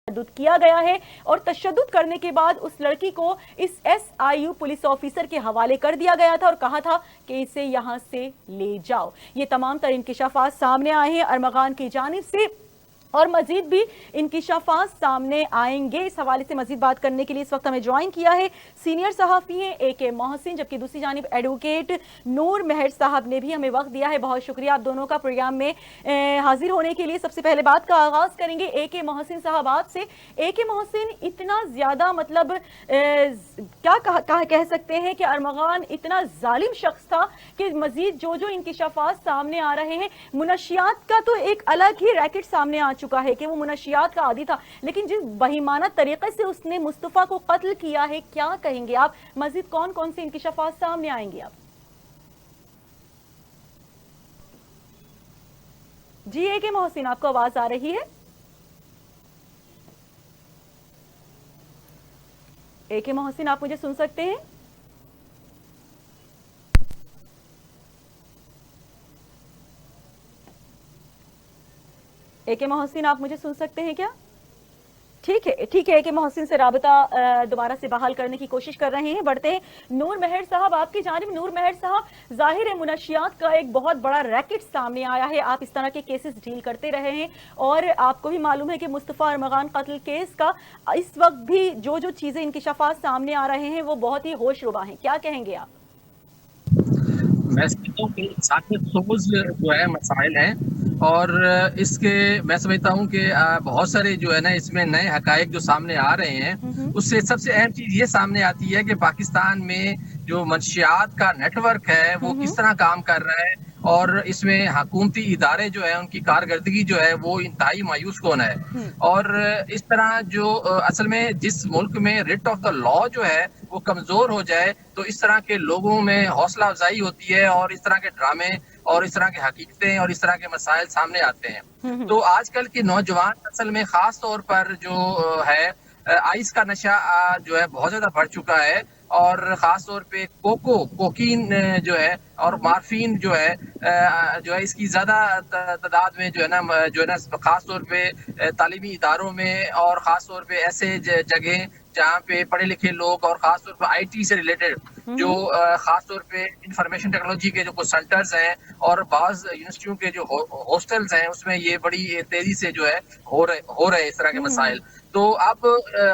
तशद्दुद किया गया है और तशद्दुद करने के बाद उस लड़की को इस SIU पुलिस ऑफिसर के हवाले कर दिया गया था और कहा था कि इसे यहां से ले जाओ। ये तमाम तर इंकिशाफात सामने आए हैं अरमगान की जानिब से और मजीद भी इंकिशाफात सामने आएंगे। इस हवाले से मजीद बात करने के लिए इस वक्त हमें ज्वाइन किया है सीनियर सहाफ़ी हैं AK मोहसिन, जबकि दूसरी जानिब एडवोकेट नूर महर साहब ने भी हमें वक्त दिया है। बहुत शुक्रिया आप दोनों का प्रोग्राम में हाजिर होने के लिए। सबसे पहले बात का आगाज करेंगे AK मोहसिन साहब आपसे। AK मोहसिन, इतना ज्यादा मतलब क्या कह सकते हैं कि अरमगान इतना जालिम शख्स था कि मजीद जो जो इंकिशाफात सामने आ रहे हैं, मुनशियात का तो एक अलग ही रैकेट सामने आ चुका है कि वो मुनशियात का आदी था, लेकिन जिस बहिमाना तरीके से उसने मुस्तफा को कत्ल किया है, क्या कहेंगे आप? मजीद कौन कौन से इंकिशाफात सामने आएंगे आप? जी AK मोहसिन, आपको आवाज आ रही है? AK मोहसिन, आप मुझे सुन सकते हैं? AK मोहसिन, आप मुझे सुन सकते हैं क्या? ठीक है AK मोहसिन से राबता दोबारा से बहाल करने की कोशिश कर रहे हैं। बढ़ते हैं नूर महर साहब आपकी जानिब। नूर महर साहब, जाहिर है मुनशियात का एक बहुत बड़ा रैकेट सामने आया है, आप इस तरह के केसेस डील करते रहे हैं और आपको भी मालूम है कि मुस्तफा अरमगान कत्ल केस का इस वक्त भी जो जो चीजें इंकिशाफात सामने आ रहे हैं वो बहुत ही होशरुबा हैं, क्या कहेंगे आप? मैं समझता हूँ कि इंसानियत सोज जो है मसाइल हैं और इसके मैं समझता हूँ कि बहुत सारे जो है ना इसमें नए हकायक जो सामने आ रहे हैं, उससे सबसे अहम चीज ये सामने आती है कि पाकिस्तान में जो मंशियात का नेटवर्क है वो किस तरह काम कर रहा है और इसमें हुकूमती इदारे जो है उनकी कारकर्दगी जो है वो इंतहाई मायूस कौन है। और इस तरह जो असल में जिस मुल्क में रिट ऑफ द लॉ जो है वो कमजोर हो जाए तो इस तरह के लोगों में हौसला अफजाई होती है और इस तरह के ड्रामे और इस तरह की हकीकतें और इस तरह के मसाइल सामने आते हैं। तो आजकल के नौजवान असल में खास तौर पर जो है आइस का नशा जो है बहुत ज्यादा बढ़ चुका है और खास तौर पे कोकीन जो है और मार्फिन जो है इसकी ज्यादा तादाद में जो है ना खास तौर पे तालीमी इदारों में और खास तौर पे ऐसे जगह जहाँ पे पढ़े लिखे लोग और खास तौर पे IT से रिलेटेड जो खास तौर पे इंफॉर्मेशन टेक्नोलॉजी के जो कुछ सेंटर्स हैं और बाज यूनिवर्सिटियों के जो हॉस्टल्स हैं उसमें ये बड़ी तेजी से जो है हो रहे इस तरह के मसाइल। तो अब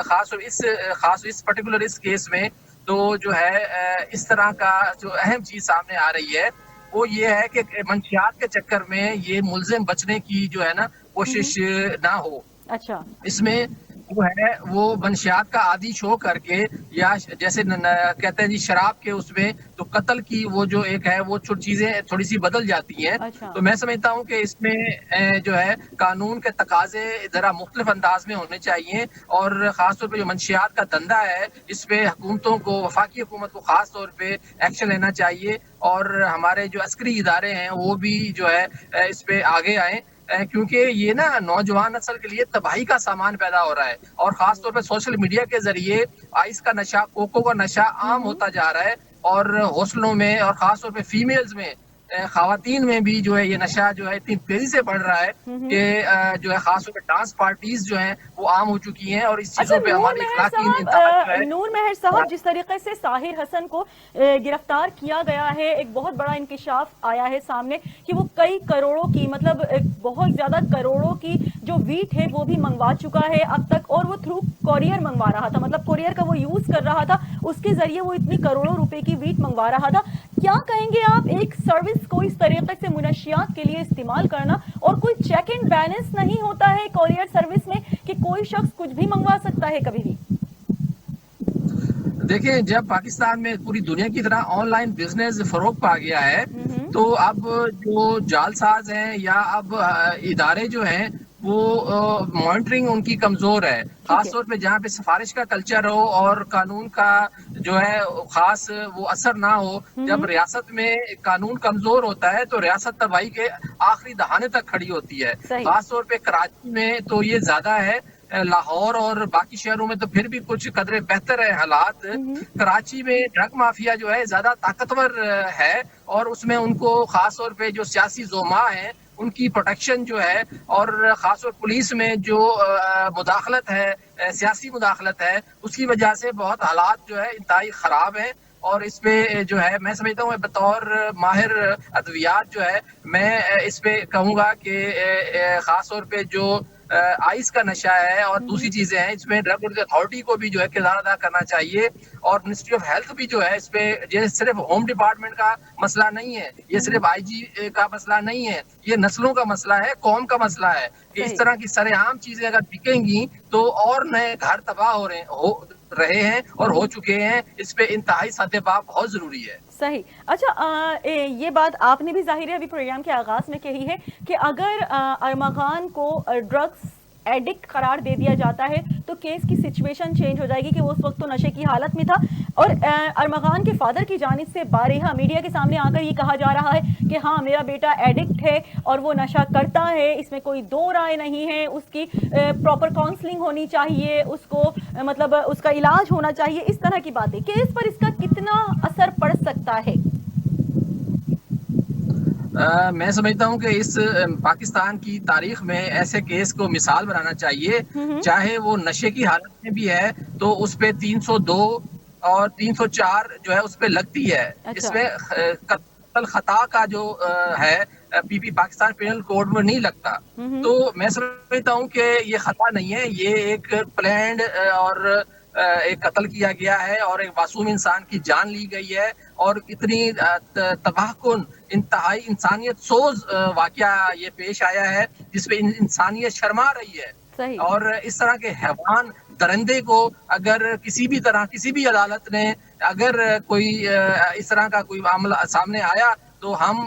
खास इस पर्टिकुलर इस केस में तो जो है इस तरह का जो अहम चीज सामने आ रही है वो ये है कि मंशियात के चक्कर में ये मुल्जिम बचने की जो है ना कोशिश ना हो। अच्छा, इसमें जो है वो मंशियात का आदि शो करके या जैसे कहते हैं जी शराब के उसमें तो कत्ल की वो जो एक है वो चीजें थोड़ी सी बदल जाती हैं। अच्छा। तो मैं समझता हूँ कि इसमें जो है कानून के तकाजे जरा मुख्तलिफ अंदाज में होने चाहिए और खास तौर पे जो मंशियात का धंधा है इस पे हुकूमतों को वफाकी हुकूमत को खास तौर पे एक्शन लेना चाहिए और हमारे जो अस्करी इदारे हैं वो भी जो है इस पे आगे आए क्योंकि ये ना नौजवान नस्ल के लिए तबाही का सामान पैदा हो रहा है और खास तौर पे सोशल मीडिया के जरिए आइस का नशा कोको का नशा आम होता जा रहा है और हॉस्टलों में और खास तौर पे फीमेल्स में खवातीन में भी जो है ये नशा जो है इतनी तेजी से बढ़ रहा है कि जो है खास तौर पे डांस पार्टीज जो हैं वो आम हो चुकी हैं और इस चीजों पे हमारी नूर महर साहब, जिस तरीके से साहिर हसन को गिरफ्तार किया गया है, एक बहुत बड़ा इंकिशाफ आया है सामने कि वो कई करोड़ों की मतलब बहुत ज्यादा करोड़ों की जो वीट है वो भी मंगवा चुका है अब तक और वो थ्रू कोरियर मंगवा रहा था, मतलब कोरियर का वो यूज कर रहा था, उसके जरिए वो इतनी करोड़ों रुपए की वीट मंगवा रहा था। क्या कहेंगे आप एक सर्विस को इस तरीके से मुनशियात के लिए इस्तेमाल करना और कोई चेक एंड बैलेंस नहीं होता है कोरियर सर्विस में कि कोई शख्स कुछ भी मंगवा सकता है कभी भी? देखिए, जब पाकिस्तान में पूरी दुनिया की तरह ऑनलाइन बिजनेस फरोग पा गया है तो अब जो जालसाज हैं या अब इदारे जो हैं वो मॉनिटरिंग उनकी कमजोर है, खास तौर पे जहाँ पे सिफारिश का कल्चर हो और कानून का जो है खास वो असर ना हो। जब रियासत में कानून कमजोर होता है तो रियासत तबाही के आखिरी दहाने तक खड़ी होती है। खास तौर पे कराची में तो ये ज्यादा है, लाहौर और बाकी शहरों में तो फिर भी कुछ कदरे बेहतर है हालात। कराची में ड्रग माफिया जो है ज्यादा ताकतवर है और उसमें उनको खास तौर पे जो सियासी जोमा है ان کی پروٹیکشن جو ہے اور خاص طور پولیس میں جو مداخلت ہے، سیاسی مداخلت ہے، اس کی وجہ سے بہت حالات جو ہے انتہائی خراب ہیں. اور اس پہ جو ہے میں سمجھتا ہوں بطور ماہر ادویات جو ہے میں اس پہ کہوں گا کہ خاص طور پہ جو آئس کا نشہ ہے اور دوسری چیزیں ہیں، اس میں ڈرگ اتھارٹی کو بھی جو ہے کردار ادا کرنا چاہیے. اور منسٹری آف ہیلتھ بھی جو ہے اس پہ، یہ صرف ہوم ڈپارٹمنٹ کا مسئلہ نہیں ہے، یہ صرف آئی جی کا مسئلہ نہیں ہے، یہ نسلوں کا مسئلہ ہے، قوم کا مسئلہ ہے کہ اس طرح کی سرے عام چیزیں اگر بکیں گی تو اور نئے گھر تباہ ہو رہے ہیں اور ہو چکے ہیں. اس پہ انتہائی سطح پا بہت ضروری ہے. صحیح. اچھا، یہ بات آپ نے بھی ظاہر ہے ابھی پروگرام کے آغاز میں کہی ہے کہ اگر ارمغان کو ڈرگس ایڈکٹ قرار دے دیا جاتا ہے تو کیس کی سچویشن چینج ہو جائے گی کہ وہ اس وقت تو نشے کی حالت میں تھا. اور ارمغان کے فادر کی جانب سے بارہا میڈیا کے سامنے آ کر یہ کہا جا رہا ہے کہ ہاں میرا بیٹا ایڈکٹ ہے اور وہ نشہ کرتا ہے، اس میں کوئی دو رائے نہیں ہے، اس کی پراپر کاؤنسلنگ ہونی چاہیے، اس کو مطلب اس کا علاج ہونا چاہیے. اس طرح کی باتیں، کیس پر اس کا کتنا اثر پڑ سکتا ہے؟ میں سمجھتا ہوں کہ اس پاکستان کی تاریخ میں ایسے کیس کو مثال بنانا چاہیے. چاہے وہ نشے کی حالت میں بھی ہے تو اس پہ 302 اور 304 جو ہے اس پہ لگتی ہے. اس میں قتل خطا کا جو ہے پی پاکستان پینل کوڈ میں نہیں لگتا. تو میں سمجھتا ہوں کہ یہ خطا نہیں ہے، یہ ایک پلانڈ اور ایک قتل کیا گیا ہے اور ایک معصوم انسان کی جان لی گئی ہے اور اتنی تباہ کن انتہائی انسانیت سوز واقعہ یہ پیش آیا ہے جس پہ انسانیت شرما رہی ہے. اور اس طرح کے حیوان درندے کو اگر کسی بھی طرح کسی بھی عدالت نے اگر کوئی اس طرح کا کوئی معاملہ سامنے آیا تو ہم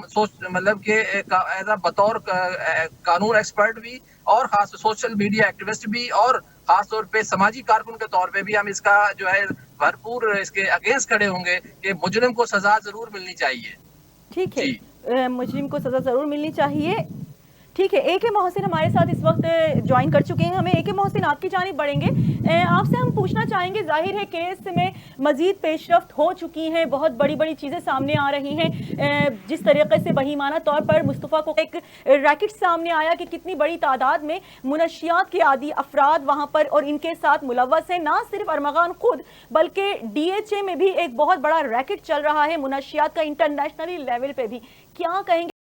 مطلب کہ ایز اے بطور قانون ایکسپرٹ بھی اور خاص سوشل میڈیا ایکٹیوسٹ بھی اور خاص طور پہ سماجی کارکن کے طور پہ بھی ہم اس کا جو ہے بھرپور اس کے اگینسٹ کھڑے ہوں گے کہ مجرم کو سزا ضرور ملنی چاہیے. ٹھیک ہے، مجرم کو سزا ضرور ملنی چاہیے. ٹھیک ہے، اے کے محسن ہمارے ساتھ اس وقت جوائن کر چکے ہیں. ہمیں اے کے محسن آپ کی جانب بڑھیں گے. آپ سے ہم پوچھنا چاہیں گے، ظاہر ہے کیس میں مزید پیش رفت ہو چکی ہے، بہت بڑی بڑی چیزیں سامنے آ رہی ہیں. جس طریقے سے بہیمانہ طور پر مصطفیٰ کو ایک ریکٹ سامنے آیا کہ کتنی بڑی تعداد میں منشیات کے عادی افراد وہاں پر اور ان کے ساتھ ملوث ہیں. نہ صرف ارمغان خود بلکہ ڈی ایچ اے میں بھی ایک بہت بڑا ریکٹ چل رہا ہے منشیات کا، انٹرنیشنلی لیول پہ بھی. کیا کہیں گے